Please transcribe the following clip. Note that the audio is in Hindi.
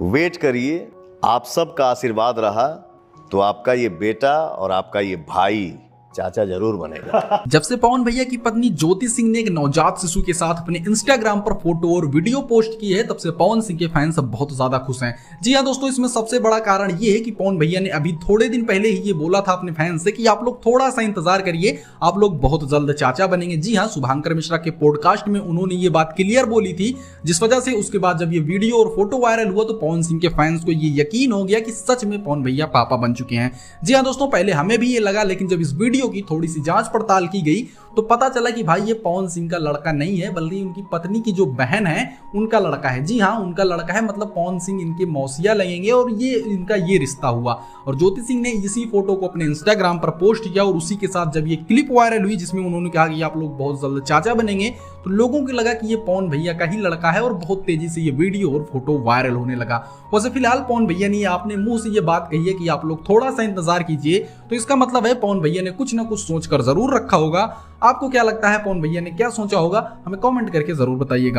वेट करिए, आप सबका आशीर्वाद रहा तो आपका ये बेटा और आपका ये भाई चाचा जरूर बनेगा। जब से पवन भैया की पत्नी ज्योति सिंह ने एक नवजात शिशु के साथ अपने इंस्टाग्राम पर फोटो और वीडियो पोस्ट की है, तब से पवन सिंह के फैंस अब बहुत ज्यादा खुश हैं। जी हाँ दोस्तों, इसमें सबसे बड़ा कारण ये है कि पवन भैया ने अभी थोड़े दिन पहले ही ये बोला था अपने फैंस से कि आप लोग थोड़ा सा इंतजार करिए, आप लोग बहुत जल्द चाचा बनेंगे। जी हाँ, शुभांकर मिश्रा के पॉडकास्ट में उन्होंने ये बात क्लियर बोली थी, जिस वजह से उसके बाद जब ये वीडियो और फोटो वायरल हुआ तो पवन सिंह के फैंस को ये यकीन हो गया कि सच में पवन भैया पापा बन चुके हैं। जी हाँ दोस्तों, पहले हमें भी ये लगा, लेकिन जब इस वीडियो की थोड़ी सी जांच पड़ताल की गई तो पता चला कि भाई ये पवन सिंह का लड़का नहीं है, बल्कि उनकी पत्नी की जो बहन है उनका लड़का है। जी हाँ, उनका लड़का है, मतलब पवन सिंह इनके मौसिया लगेंगे और ये इनका ये रिश्ता हुआ। और ज्योति सिंह ने इसी फोटो को अपने इंस्टाग्राम पर पोस्ट किया और उसी के साथ जब ये क्लिप वायरल हुई जिसमें उन्होंने कहा कि आप लोग बहुत जल्द चाचा बनेंगे, तो लोगों को लगा कि ये पवन भैया का ही लड़का है और बहुत तेजी से ये वीडियो और फोटो वायरल होने लगा। वैसे फिलहाल पवन भैया ने आपने मुंह से ये बात कही है कि आप लोग थोड़ा सा इंतजार कीजिए, तो इसका मतलब है पवन भैया ने कुछ ना कुछ सोचकर जरूर रखा होगा। आपको क्या लगता है, पवन भैया ने क्या सोचा होगा? हमें कमेंट करके जरूर बताइएगा।